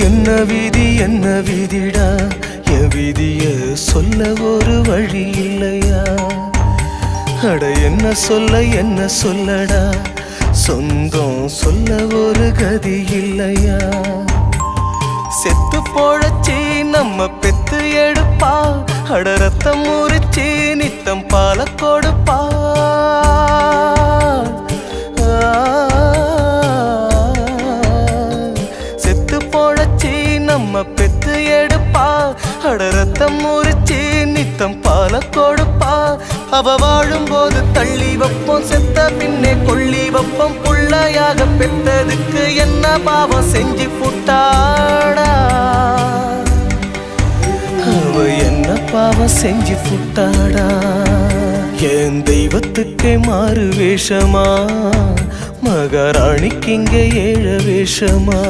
என்ன விதிடா என் விதிய சொல்ல ஒரு வழி இல்லையா? அட என்ன சொல்லடா சொந்தம் சொல்ல ஒரு கதி இல்லையா? செத்து போழச்சி நம்ம பெத்து எடுப்பா, அட ரத்தம் முறிச்சி நித்தம் பால கொடுப்பா. செத்து போழச்சி நம்ம பெத்து எடுப்பா, அட ரத்தம் முறிச்சி நித்தம் பால கொடுப்பா. அவ வாழும்போது தள்ளி வைப்போம், செத்த பின்னே கொள்ளி வைப்போம். புள்ளையாக பெற்றதுக்கு என்ன பாவம் செஞ்சு புட்டாடா? அவ என்ன பாவம் செஞ்சு புட்டாடா? என் தெய்வத்துக்கே மாறு வேஷமா, மகாராணிக்கு இங்கே ஏழ வேஷமா?